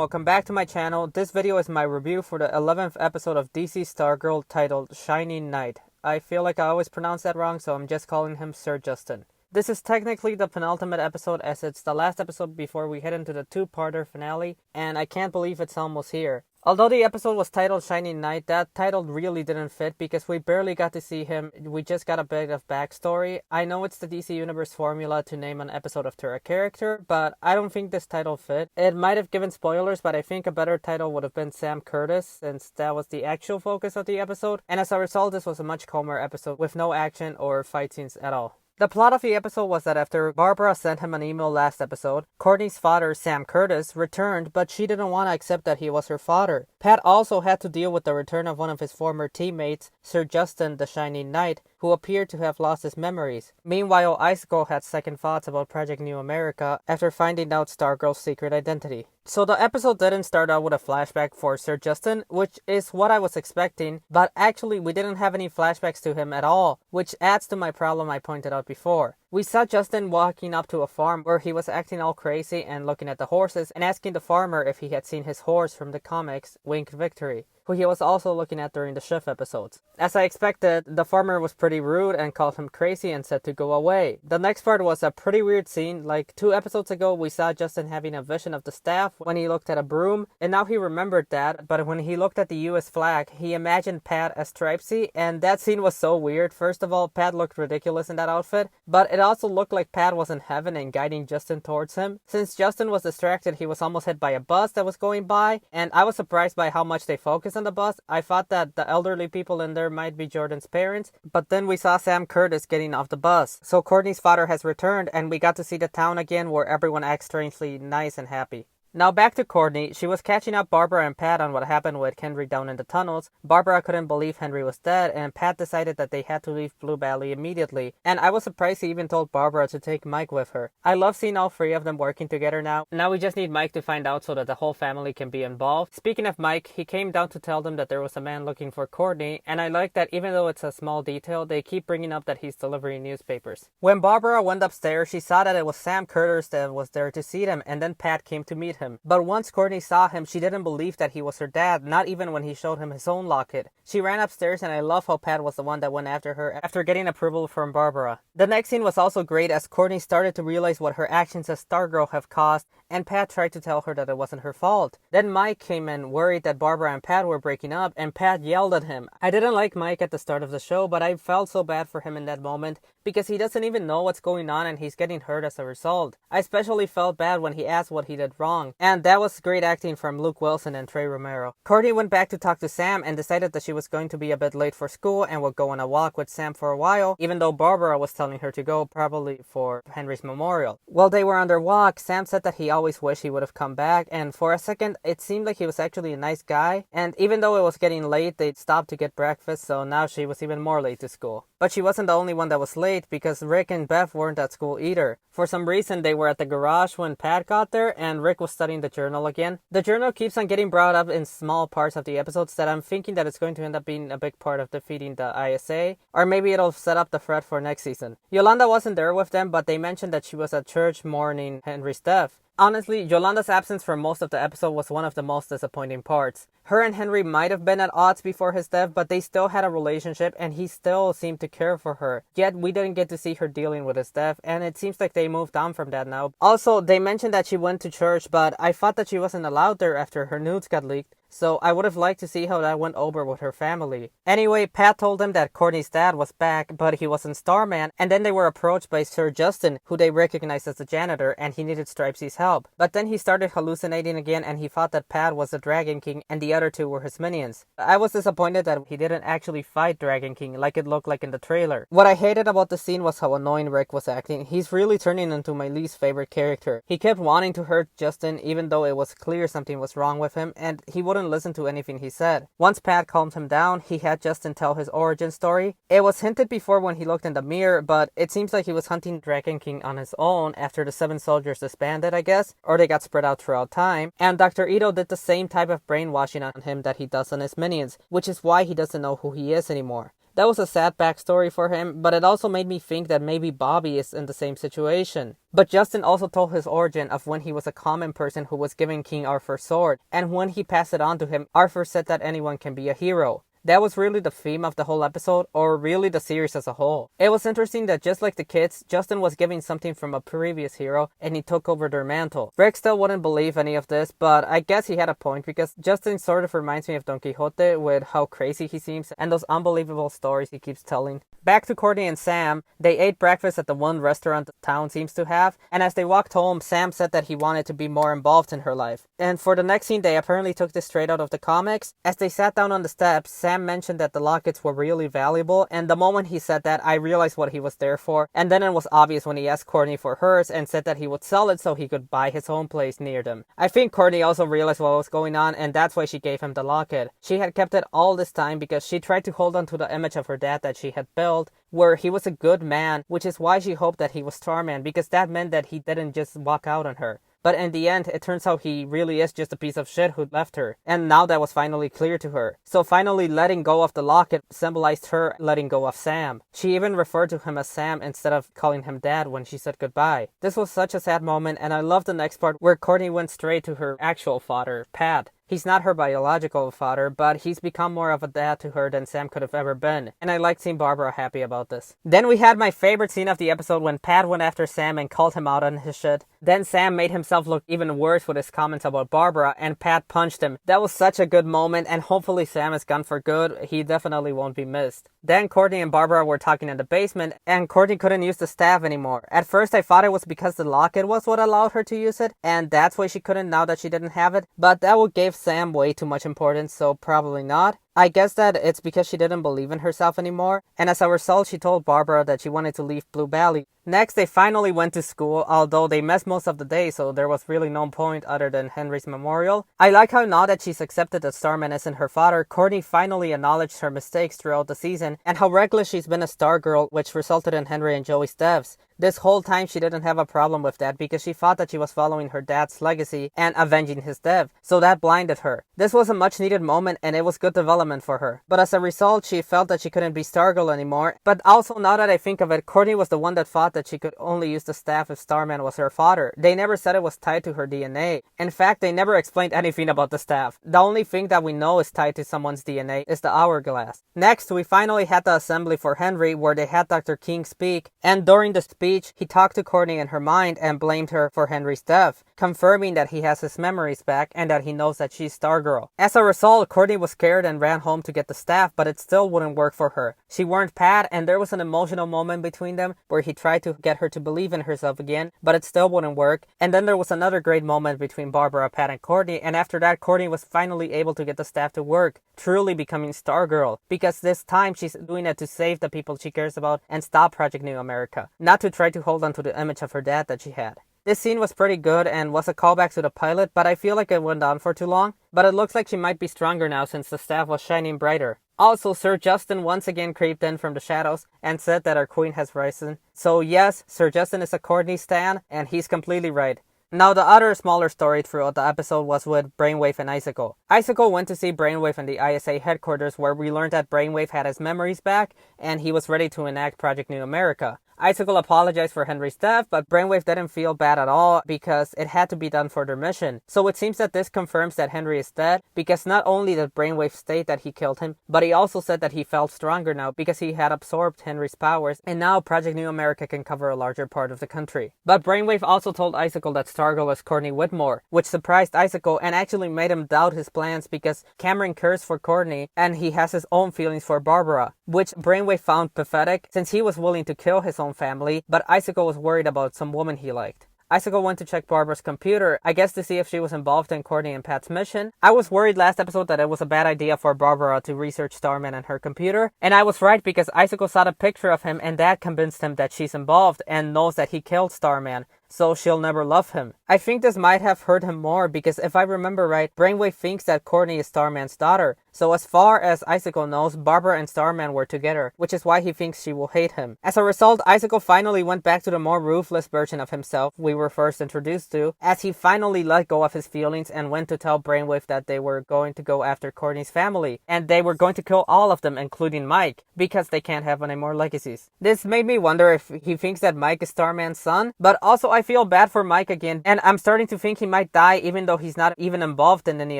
welcome back to my channel. This video is my review for the 11th episode of DC Stargirl titled Shining Knight. I feel like I always pronounce that wrong, so I'm just calling him Sir Justin. This is technically the penultimate episode, as it's the last episode before we head into the two-parter finale, and I can't believe it's almost here. Although the episode was titled Shining Knight, that title really didn't fit because we barely got to see him. We just got a bit of backstory. I know it's the DC Universe formula to name an episode after a character, but I don't think this title fit. It might have given spoilers, but I think a better title would have been Sam Curtis, since that was the actual focus of the episode, and as a result this was a much calmer episode with no action or fight scenes at all. The plot of the episode was that after Barbara sent him an email last episode, Courtney's father, Sam Curtis, returned, but she didn't want to accept that he was her father. Pat also had to deal with the return of one of his former teammates, Sir Justin the Shining Knight, who appeared to have lost his memories. Meanwhile, Icicle had second thoughts about Project New America after finding out Stargirl's secret identity. So the episode didn't start out with a flashback for Sir Justin, which is what I was expecting, but actually we didn't have any flashbacks to him at all, which adds to my problem I pointed out before. We saw Justin walking up to a farm where he was acting all crazy and looking at the horses and asking the farmer if he had seen his horse from the comics, Wink Victory, who he was also looking at during the shift episodes. As I expected, the farmer was pretty rude and called him crazy and said to go away. The next part was a pretty weird scene. Like 2 episodes ago, we saw Justin having a vision of the staff when he looked at a broom, and now he remembered that, but when he looked at the US flag, he imagined Pat as Stripesy, and that scene was so weird. First of all, Pat looked ridiculous in that outfit, but it also looked like Pat was in heaven and guiding Justin towards him. Since Justin was distracted, he was almost hit by a bus that was going by, and I was surprised by how much they focused on the bus. I thought that the elderly people in there might be Jordan's parents, but then we saw Sam Curtis getting off the bus. So Courtney's father has returned, and we got to see the town again where everyone acts strangely nice and happy. Now back to Courtney. She was catching up Barbara and Pat on what happened with Henry down in the tunnels. Barbara couldn't believe Henry was dead, and Pat decided that they had to leave Blue Valley immediately. And I was surprised he even told Barbara to take Mike with her. I love seeing all 3 of them working together now. Now we just need Mike to find out so that the whole family can be involved. Speaking of Mike, he came down to tell them that there was a man looking for Courtney, and I like that even though it's a small detail, they keep bringing up that he's delivering newspapers. When Barbara went upstairs, she saw that it was Sam Curtis that was there to see them, and then Pat came to meet him. But once Courtney saw him, she didn't believe that he was her dad, not even when he showed him his own locket. She ran upstairs, and I love how Pat was the one that went after her after getting approval from Barbara. The next scene was also great as Courtney started to realize what her actions as Stargirl have caused, and Pat tried to tell her that it wasn't her fault. Then Mike came in, worried that Barbara and Pat were breaking up, and Pat yelled at him. I didn't like Mike at the start of the show, but I felt so bad for him in that moment because he doesn't even know what's going on and he's getting hurt as a result. I especially felt bad when he asked what he did wrong, and that was great acting from Luke Wilson and Trey Romero. Courtney went back to talk to Sam and decided that she was going to be a bit late for school and would go on a walk with Sam for a while, even though Barbara was telling her to go, probably for Henry's memorial. While they were on their walk, Sam said that he always wished he would have come back, and for a second it seemed like he was actually a nice guy, and even though it was getting late, they stopped to get breakfast, so now she was even more late to school. But she wasn't the only one that was late, because Rick and Beth weren't at school either. For some reason, they were at the garage when Pat got there, and Rick was studying the journal again. The journal keeps on getting brought up in small parts of the episodes that I'm thinking that it's going to end up being a big part of defeating the ISA, or maybe it'll set up the threat for next season. Yolanda wasn't there with them, but they mentioned that she was at church mourning Henry's death. Honestly, Yolanda's absence for most of the episode was one of the most disappointing parts. Her and Henry might have been at odds before his death, but they still had a relationship and he still seemed to care for her. Yet we didn't get to see her dealing with his death, and it seems like they moved on from that now. Also, they mentioned that she went to church, but I thought that she wasn't allowed there after her nudes got leaked. So I would have liked to see how that went over with her family. Anyway, Pat told them that Courtney's dad was back, but he wasn't Starman, and then they were approached by Sir Justin, who they recognized as the janitor, and he needed Stripesy's help. But then he started hallucinating again, and he thought that Pat was the Dragon King, and the other 2 were his minions. I was disappointed that he didn't actually fight Dragon King like it looked like in the trailer. What I hated about the scene was how annoying Rick was acting. He's really turning into my least favorite character. He kept wanting to hurt Justin even though it was clear something was wrong with him, and he wouldn't listen to anything he said. Once Pat calmed him down, he had Justin tell his origin story. It was hinted before when he looked in the mirror, but it seems like he was hunting Dragon King on his own after the 7 soldiers disbanded, I guess, or they got spread out throughout time, and Dr. Ito did the same type of brainwashing on him that he does on his minions, which is why he doesn't know who he is anymore. That was a sad backstory for him, but it also made me think that maybe Bobby is in the same situation. But Justin also told his origin of when he was a common person who was given King Arthur's sword, and when he passed it on to him, Arthur said that anyone can be a hero. That was really the theme of the whole episode, or really the series as a whole. It was interesting that just like the kids, Justin was giving something from a previous hero, and he took over their mantle. Rick still wouldn't believe any of this, but I guess he had a point, because Justin sort of reminds me of Don Quixote with how crazy he seems, and those unbelievable stories he keeps telling. Back to Courtney and Sam, they ate breakfast at the one restaurant the town seems to have, and as they walked home, Sam said that he wanted to be more involved in her life. And for the next scene, they apparently took this straight out of the comics. As they sat down on the steps, Sam mentioned that the lockets were really valuable, and the moment he said that, I realized what he was there for, and then it was obvious when he asked Courtney for hers and said that he would sell it so he could buy his own place near them. I think Courtney also realized what was going on, and that's why she gave him the locket. She had kept it all this time because she tried to hold on to the image of her dad that she had built, where he was a good man, which is why she hoped that he was Starman, because that meant that he didn't just walk out on her. But in the end, it turns out he really is just a piece of shit who left her. And now that was finally clear to her. So finally letting go of the locket symbolized her letting go of Sam. She even referred to him as Sam instead of calling him Dad when she said goodbye. This was such a sad moment, and I love the next part where Courtney went straight to her actual father, Pat. He's not her biological father, but he's become more of a dad to her than Sam could have ever been. And I like seeing Barbara happy about this. Then we had my favorite scene of the episode when Pat went after Sam and called him out on his shit. Then Sam made himself look even worse with his comments about Barbara, and Pat punched him. That was such a good moment, and hopefully Sam is gone for good. He definitely won't be missed. Then Courtney and Barbara were talking in the basement, and Courtney couldn't use the staff anymore. At first I thought it was because the locket was what allowed her to use it, and that's why she couldn't now that she didn't have it, but that would give Sam way too much importance, so probably not. I guess that it's because she didn't believe in herself anymore, and as a result she told Barbara that she wanted to leave Blue Valley. Next, they finally went to school, although they missed most of the day, so there was really no point other than Henry's memorial. I like how now that she's accepted that Starman isn't her father, Courtney finally acknowledged her mistakes throughout the season, and how reckless she's been a Stargirl, which resulted in Henry and Joey's deaths. This whole time she didn't have a problem with that because she thought that she was following her dad's legacy and avenging his death, so that blinded her. This was a much needed moment and it was good development for her. But as a result, she felt that she couldn't be Stargirl anymore. But also, now that I think of it, Courtney was the one that thought that she could only use the staff if Starman was her father. They never said it was tied to her DNA. In fact, they never explained anything about the staff. The only thing that we know is tied to someone's DNA is the hourglass. Next, we finally had the assembly for Henry where they had Dr. King speak, and during the speech, he talked to Courtney in her mind and blamed her for Henry's death, confirming that he has his memories back and that he knows that she's Stargirl. As a result, Courtney was scared and ran home to get the staff, but it still wouldn't work for her. She warned Pat, and there was an emotional moment between them where he tried to get her to believe in herself again, but it still wouldn't work. And then there was another great moment between Barbara, Pat, and Courtney, and after that, Courtney was finally able to get the staff to work, truly becoming Stargirl, because this time she's doing it to save the people she cares about and stop Project New America, not to try to hold on to the image of her dad that she had. This scene was pretty good and was a callback to the pilot, but I feel like it went on for too long. But it looks like she might be stronger now since the staff was shining brighter. Also, Sir Justin once again creeped in from the shadows and said that our queen has risen. So yes, Sir Justin is a Courtney stan, and he's completely right. Now, the other smaller story throughout the episode was with Brainwave and Icicle. Icicle went to see Brainwave in the ISA headquarters where we learned that Brainwave had his memories back and he was ready to enact Project New America. Icicle apologized for Henry's death, but Brainwave didn't feel bad at all because it had to be done for their mission. So it seems that this confirms that Henry is dead, because not only did Brainwave state that he killed him, but he also said that he felt stronger now because he had absorbed Henry's powers, and now Project New America can cover a larger part of the country. But Brainwave also told Icicle that Stargirl is Courtney Whitmore, which surprised Icicle and actually made him doubt his plans because Cameron cares for Courtney and he has his own feelings for Barbara, which Brainwave found pathetic since he was willing to kill his own family, but Icicle was worried about some woman he liked. Icicle went to check Barbara's computer, I guess to see if she was involved in Courtney and Pat's mission. I was worried last episode that it was a bad idea for Barbara to research Starman and her computer, and I was right because Icicle saw the picture of him and that convinced him that she's involved and knows that he killed Starman, so she'll never love him. I think this might have hurt him more because if I remember right, Brainwave thinks that Courtney is Starman's daughter, So as far as Icicle knows, Barbara and Starman were together, which is why he thinks she will hate him. As a result, Icicle finally went back to the more ruthless version of himself we were first introduced to, as he finally let go of his feelings and went to tell Brainwave that they were going to go after Courtney's family, and they were going to kill all of them, including Mike, because they can't have any more legacies. This made me wonder if he thinks that Mike is Starman's son, but also I feel bad for Mike again, and I'm starting to think he might die even though he's not even involved in any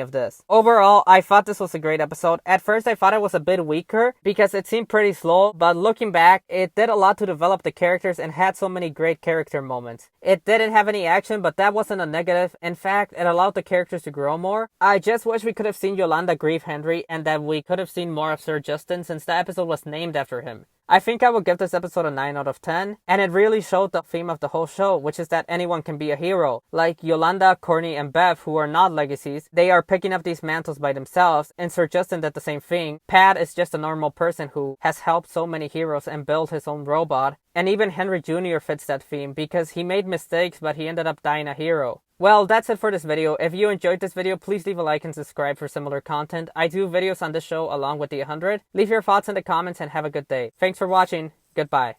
of this. Overall, I thought this was a great episode. At first I thought it was a bit weaker because it seemed pretty slow, but looking back, it did a lot to develop the characters and had so many great character moments. It didn't have any action, but that wasn't a negative. In fact, it allowed the characters to grow more. I just wish we could have seen Yolanda grieve Henry and that we could have seen more of Sir Justin since the episode was named after him. I think I would give this episode a 9 out of 10, and it really showed the theme of the whole show, which is that anyone can be a hero. Like Yolanda, Courtney, and Bev, who are not legacies, they are picking up these mantles by themselves, and Sir Justin did the same thing. Pat is just a normal person who has helped so many heroes and built his own robot. And even Henry Jr. fits that theme because he made mistakes, but he ended up dying a hero. Well, that's it for this video. If you enjoyed this video, please leave a like and subscribe for similar content. I do videos on this show along with the 100. Leave your thoughts in the comments and have a good day. Thanks for watching. Goodbye.